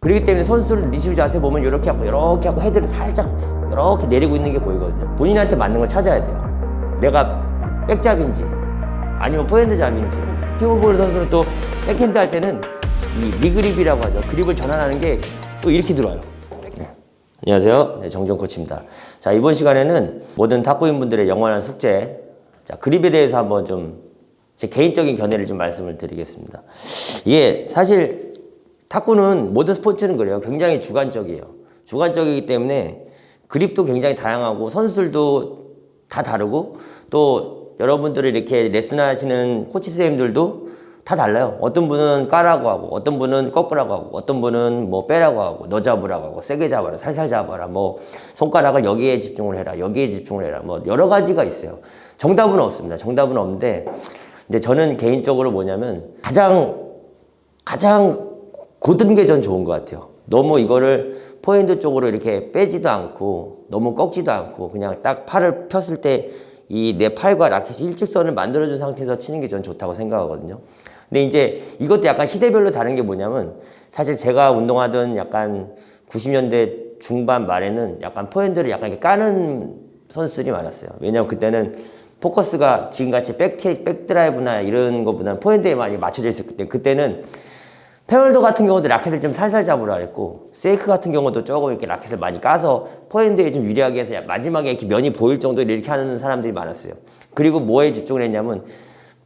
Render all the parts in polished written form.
그렇기 때문에 선수들 리시브 자세 보면 이렇게 하고 헤드를 살짝 이렇게 내리고 있는 게 보이거든요. 본인한테 맞는 걸 찾아야 돼요. 내가 백잡인지 아니면 포핸드 잡인지. 스티브 선수는 또 백핸드 할 때는 이 리그립이라고 하죠. 그립을 전환하는 게 또 이렇게 들어와요. 네. 안녕하세요. 네, 정지용 코치입니다. 자, 이번 시간에는 모든 탁구인분들의 영원한 숙제, 자, 그립에 대해서 한번 좀 제 개인적인 견해를 좀 말씀을 드리겠습니다. 이게 사실 탁구는 모든 스포츠는 그래요. 굉장히 주관적이에요. 주관적이기 때문에 그립도 굉장히 다양하고 선수들도 다 다르고 또 여러분들이 이렇게 레슨하시는 코치 선생님들도 다 달라요. 어떤 분은 까라고 하고 어떤 분은 꺾으라고 하고 어떤 분은 뭐 빼라고 하고 너 잡으라고 하고 세게 잡아라 살살 잡아라 뭐 손가락을 여기에 집중을 해라 여기에 집중을 해라 뭐 여러 가지가 있어요. 정답은 없습니다. 정답은 없는데 근데 저는 개인적으로 뭐냐면 가장 고든 게 전 좋은 것 같아요. 너무 이거를 포핸드 쪽으로 이렇게 빼지도 않고 너무 꺾지도 않고 그냥 딱 팔을 폈을 때 이 내 팔과 라켓이 일직선을 만들어준 상태에서 치는 게 전 좋다고 생각하거든요. 근데 이제 이것도 약간 시대별로 다른 게 뭐냐면 사실 제가 운동하던 약간 90년대 중반 말에는 약간 포핸드를 약간 이렇게 까는 선수들이 많았어요. 왜냐면 그때는 포커스가 지금같이 백드라이브나 이런 것보다는 포핸드에 많이 맞춰져 있었기 때문에 그때는 페널도 같은 경우도 라켓을 좀 살살 잡으라 그랬고 세이크 같은 경우도 조금 이렇게 라켓을 많이 까서 포핸드에 좀 유리하게 해서 마지막에 이렇게 면이 보일 정도로 이렇게 하는 사람들이 많았어요. 그리고 뭐에 집중을 했냐면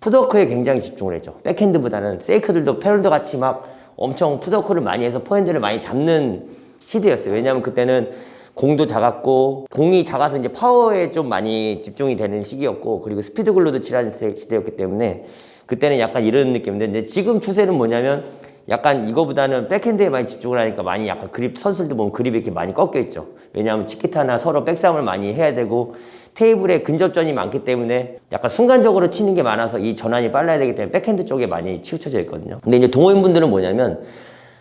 풋워크에 굉장히 집중을 했죠. 백핸드보다는 세이크들도 페널도 같이 막 엄청 풋워크를 많이 해서 포핸드를 많이 잡는 시대였어요. 왜냐하면 그때는 공도 작았고 공이 작아서 이제 파워에 좀 많이 집중이 되는 시기였고 그리고 스피드 글루도 칠하는 시대였기 때문에 그때는 약간 이런 느낌인데 근데 지금 추세는 뭐냐면 약간 이거보다는 백핸드에 많이 집중을 하니까 많이 약간 그립 선수들도 보면 그립이 이렇게 많이 꺾여 있죠. 왜냐하면 치키타나 서로 백싸움을 많이 해야 되고 테이블에 근접전이 많기 때문에 약간 순간적으로 치는 게 많아서 이 전환이 빨라야 되기 때문에 백핸드 쪽에 많이 치우쳐져 있거든요. 근데 이제 동호인분들은 뭐냐면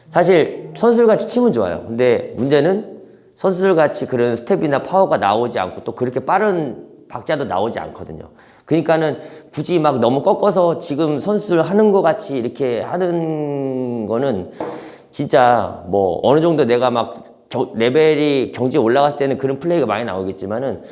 사실 선수들 같이 치면 좋아요. 근데 문제는 선수들 같이 그런 스텝이나 파워가 나오지 않고 또 그렇게 빠른 박자도 나오지 않거든요. 그러니까는 굳이 막 너무 꺾어서 지금 선수들 하는 거 같이 이렇게 하는 거는 진짜 뭐 어느 정도 내가 막 레벨이 경지에 올라갔을 때는 그런 플레이가 많이 나오겠지만은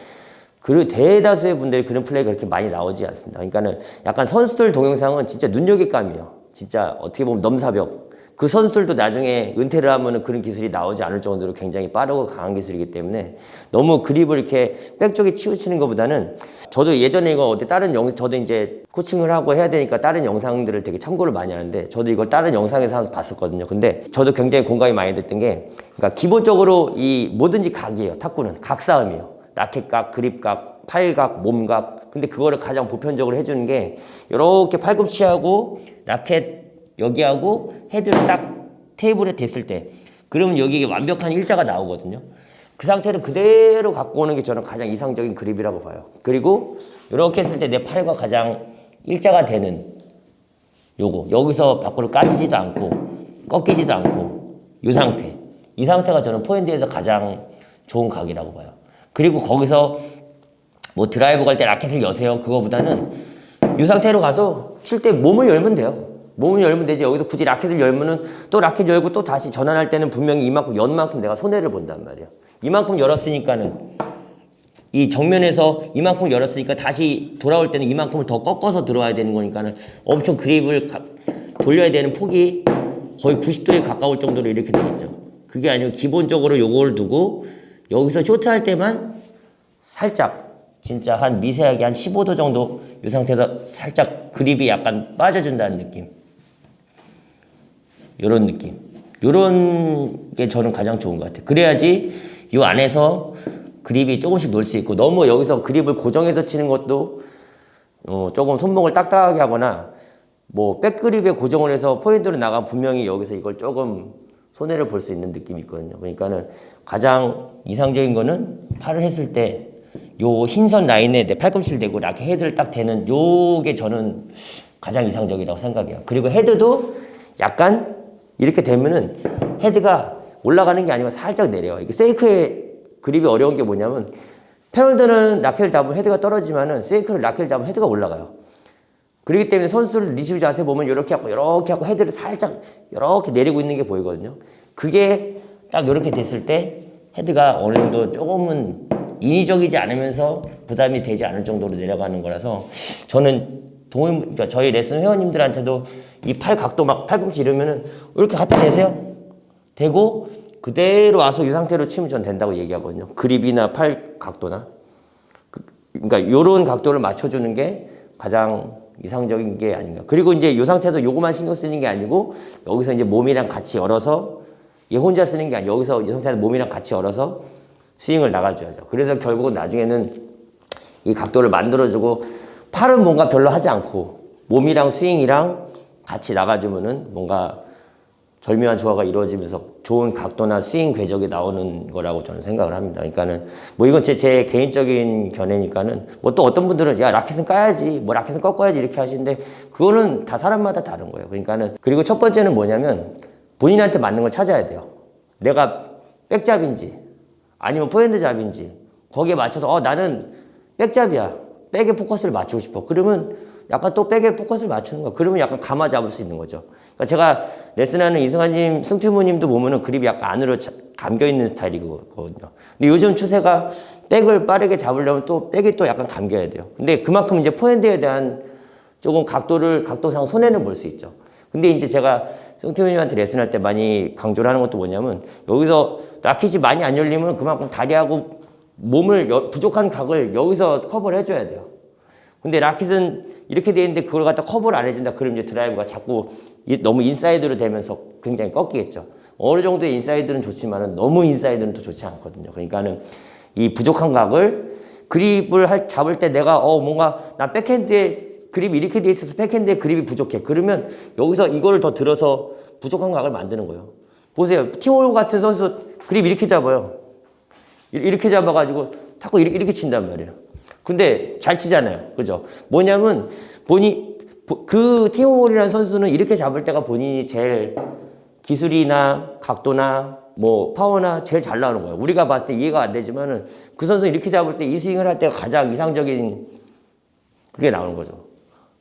그 대다수의 분들이 그런 플레이가 그렇게 많이 나오지 않습니다. 그러니까는 약간 선수들 동영상은 진짜 눈요깃감이에요. 진짜 어떻게 보면 넘사벽. 그 선수들도 나중에 은퇴를 하면은 그런 기술이 나오지 않을 정도로 굉장히 빠르고 강한 기술이기 때문에 너무 그립을 이렇게 백 쪽에 치우치는 것보다는 저도 예전에 이거 어디 다른 저도 이제 코칭을 하고 해야 되니까 다른 영상들을 되게 참고를 많이 하는데 저도 이걸 다른 영상에서 봤었거든요. 근데 저도 굉장히 공감이 많이 됐던 게 그러니까 기본적으로 이 뭐든지 각이에요. 탁구는 각싸움이에요. 라켓각, 그립각, 팔각, 몸각. 근데 그거를 가장 보편적으로 해주는 게 이렇게 팔꿈치하고 라켓 여기하고 헤드를 딱 테이블에 댔을 때 그러면 여기에 완벽한 일자가 나오거든요. 그 상태를 그대로 갖고 오는 게 저는 가장 이상적인 그립이라고 봐요. 그리고 이렇게 했을 때 내 팔과 가장 일자가 되는 요거 여기서 밖으로 까지지도 않고 꺾이지도 않고 이 상태 이 상태가 저는 포핸드에서 가장 좋은 각이라고 봐요. 그리고 거기서 뭐 드라이브 갈 때 라켓을 여세요. 그거보다는 이 상태로 가서 칠 때 몸을 열면 돼요. 몸을 열면 되지 여기서 굳이 라켓을 열면은 또 라켓 열고 또 다시 전환할 때는 분명히 이만큼 연 만큼 내가 손해를 본단 말이야. 이만큼 열었으니까는 이 정면에서 이만큼 열었으니까 다시 돌아올 때는 이만큼을 더 꺾어서 들어와야 되는 거니까는 엄청 그립을 돌려야 되는 폭이 거의 90도에 가까울 정도로 이렇게 되겠죠. 그게 아니고 기본적으로 요걸 두고 여기서 쇼트할 때만 살짝 진짜 한 미세하게 한 15도 정도 이 상태에서 살짝 그립이 약간 빠져준다는 느낌. 요런 느낌. 요런 게 저는 가장 좋은 것 같아요. 그래야지 요 안에서 그립이 조금씩 놀 수 있고 너무 여기서 그립을 고정해서 치는 것도 조금 손목을 딱딱하게 하거나 뭐 백그립에 고정을 해서 포핸드로 나가면 분명히 여기서 이걸 조금 손해를 볼 수 있는 느낌이 있거든요. 그러니까는 가장 이상적인 거는 팔을 했을 때 요 흰선 라인에 내 팔꿈치를 대고 라켓 헤드를 딱 대는 요게 저는 가장 이상적이라고 생각해요. 그리고 헤드도 약간 이렇게 되면은 헤드가 올라가는 게 아니라 살짝 내려요. 이게 세이크의 그립이 어려운 게 뭐냐면 페널드는 라켓을 잡으면 헤드가 떨어지면은 세이크를 라켓을 잡으면 헤드가 올라가요. 그렇기 때문에 선수들 리시브 자세 보면 이렇게 하고 헤드를 살짝 이렇게 내리고 있는 게 보이거든요. 그게 딱 이렇게 됐을 때 헤드가 어느 정도 조금은 인위적이지 않으면서 부담이 되지 않을 정도로 내려가는 거라서 저는 그러니까 저희 레슨 회원님들한테도 이 팔 각도 막 팔꿈치 이러면은 이렇게 갖다 대세요. 대고 그대로 와서 이 상태로 치면 전 된다고 얘기하거든요. 그립이나 팔 각도나. 그러니까 요런 각도를 맞춰주는 게 가장 이상적인 게 아닌가. 그리고 이제 이 상태에서 요거만 신경 쓰는 게 아니고 여기서 이제 몸이랑 같이 열어서 얘 혼자 쓰는 게 아니고 여기서 이 상태에서 몸이랑 같이 열어서 스윙을 나가줘야죠. 그래서 결국은 나중에는 이 각도를 만들어주고 팔은 뭔가 별로 하지 않고 몸이랑 스윙이랑 같이 나가주면은 뭔가 절묘한 조화가 이루어지면서 좋은 각도나 스윙 궤적이 나오는 거라고 저는 생각을 합니다. 그러니까는 뭐 이건 제 개인적인 견해니까는 뭐 또 어떤 분들은 야 라켓은 까야지 뭐 라켓은 꺾어야지 이렇게 하시는데 그거는 다 사람마다 다른 거예요. 그러니까는 그리고 첫 번째는 뭐냐면 본인한테 맞는 걸 찾아야 돼요. 내가 백잡인지 아니면 포핸드 잡인지 거기에 맞춰서 나는 백잡이야. 백에 포커스를 맞추고 싶어. 그러면 약간 또 백에 포커스를 맞추는 거야. 그러면 약간 감아 잡을 수 있는 거죠. 그러니까 제가 레슨하는 이승환님, 승튜브님도 보면은 그립이 약간 안으로 감겨 있는 스타일이거든요. 근데 요즘 추세가 백을 빠르게 잡으려면 또 백이 또 약간 감겨야 돼요. 근데 그만큼 이제 포핸드에 대한 조금 각도상 손해는 볼 수 있죠. 근데 이제 제가 승튜브님한테 레슨할 때 많이 강조를 하는 것도 뭐냐면 여기서 라켓이 많이 안 열리면 그만큼 다리하고 몸을 부족한 각을 여기서 커버를 해줘야 돼요. 근데 라켓은 이렇게 돼 있는데 그걸 갖다 커버를 안 해준다. 그럼 이제 드라이브가 자꾸 너무 인사이드로 되면서 굉장히 꺾이겠죠. 어느 정도의 인사이드는 좋지만은 너무 인사이드는 또 좋지 않거든요. 그러니까는 이 부족한 각을 그립을 잡을 때 내가 뭔가 난 백핸드에 그립이 이렇게 돼 있어서 백핸드에 그립이 부족해. 그러면 여기서 이걸 더 들어서 부족한 각을 만드는 거예요. 보세요. 티홀 같은 선수 그립 이렇게 잡아요. 이렇게 잡아가지고 자꾸 이렇게 친단 말이에요. 근데 잘 치잖아요. 그죠? 뭐냐면 그 티오홀이라는 선수는 이렇게 잡을 때가 본인이 제일 기술이나 각도나 뭐 파워나 제일 잘 나오는 거예요. 우리가 봤을 때 이해가 안 되지만은 그 선수는 이렇게 잡을 때 이 스윙을 할 때가 가장 이상적인 그게 나오는 거죠.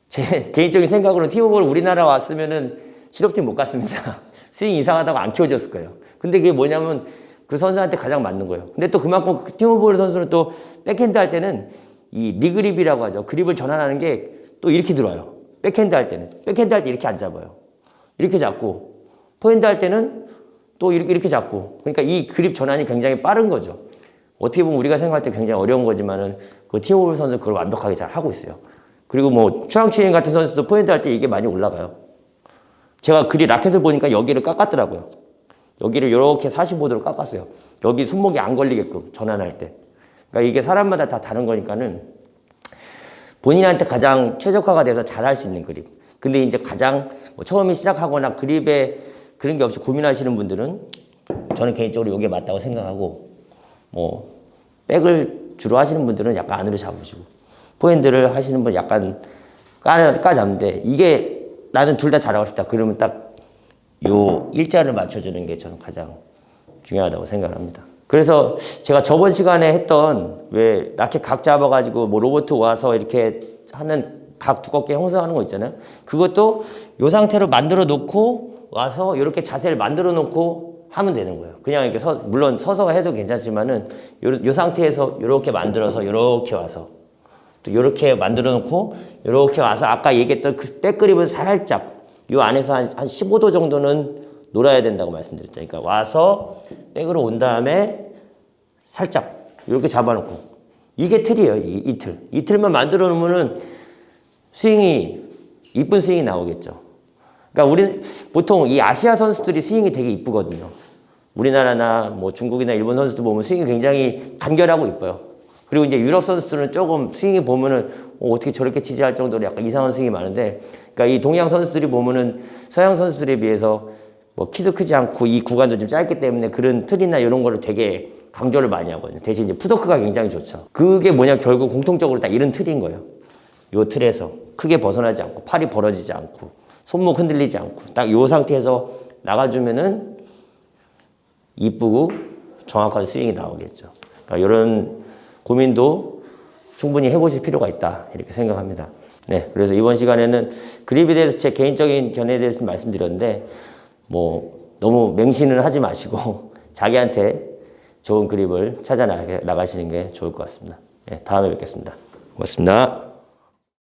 제 개인적인 생각으로는 티오홀 우리나라 왔으면은 실업팀 못 갔습니다. 스윙 이상하다고 안 키워줬을 거예요. 근데 그게 뭐냐면 그 선수한테 가장 맞는 거예요. 근데 또 그만큼 티오볼 선수는 또 백핸드 할 때는 이 리그립이라고 하죠. 그립을 전환하는 게 또 이렇게 들어와요. 백핸드 할 때는. 백핸드 할 때 이렇게 안 잡아요. 이렇게 잡고 포핸드 할 때는 또 이렇게 잡고 그러니까 이 그립 전환이 굉장히 빠른 거죠. 어떻게 보면 우리가 생각할 때 굉장히 어려운 거지만은 그 티오볼 선수는 그걸 완벽하게 잘 하고 있어요. 그리고 뭐 추앙치엔 같은 선수도 포핸드 할 때 이게 많이 올라가요. 제가 라켓을 보니까 여기를 깎았더라고요. 여기를 이렇게 45도로 깎았어요. 여기 손목이 안 걸리게끔 전환할 때. 그러니까 이게 사람마다 다 다른 거니까는 본인한테 가장 최적화가 돼서 잘할 수 있는 그립. 근데 이제 가장 처음에 시작하거나 그립에 그런 게 없이 고민하시는 분들은 저는 개인적으로 이게 맞다고 생각하고 뭐 백을 주로 하시는 분들은 약간 안으로 잡으시고 포핸드를 하시는 분 약간 까잡는데 이게 나는 둘 다 잘하고 싶다. 그러면 딱 요 일자를 맞춰주는 게 저는 가장 중요하다고 생각합니다. 그래서 제가 저번 시간에 했던 왜 라켓 각 잡아가지고 뭐 로봇 와서 이렇게 하는 각 두껍게 형성하는 거 있잖아요. 그것도 요 상태로 만들어 놓고 와서 이렇게 자세를 만들어 놓고 하면 되는 거예요. 그냥 이렇게 물론 서서 해도 괜찮지만은 요 상태에서 이렇게 만들어서 이렇게 와서 또 이렇게 만들어 놓고 이렇게 와서 아까 얘기했던 그 백그립은 살짝 요 안에서 한 15도 정도는 놀아야 된다고 말씀드렸죠. 그러니까 와서 백으로 온 다음에 살짝 이렇게 잡아놓고 이게 틀이에요. 이 틀. 이 틀만 만들어 놓으면은 스윙이 이쁜 스윙이 나오겠죠. 그러니까 우리 보통 이 아시아 선수들이 스윙이 되게 이쁘거든요. 우리나라나 뭐 중국이나 일본 선수들 보면 스윙이 굉장히 간결하고 이뻐요. 그리고 이제 유럽 선수들은 조금 스윙이 보면은 어떻게 저렇게 치지 할 정도로 약간 이상한 스윙이 많은데, 그러니까 이 동양 선수들이 보면은 서양 선수들에 비해서 뭐 키도 크지 않고 이 구간도 좀 짧기 때문에 그런 틀이나 이런 거를 되게 강조를 많이 하거든요. 대신 이제 푸더크가 굉장히 좋죠. 그게 뭐냐 결국 공통적으로 다 이런 틀인 거예요. 요 틀에서 크게 벗어나지 않고 팔이 벌어지지 않고 손목 흔들리지 않고 딱 요 상태에서 나가주면은 이쁘고 정확한 스윙이 나오겠죠. 그러니까 이런 고민도 충분히 해보실 필요가 있다 이렇게 생각합니다. 네, 그래서 이번 시간에는 그립에 대해서 제 개인적인 견해에 대해서 말씀드렸는데 뭐 너무 맹신을 하지 마시고 자기한테 좋은 그립을 찾아 나가시는 게 좋을 것 같습니다. 예, 다음에 뵙겠습니다. 고맙습니다.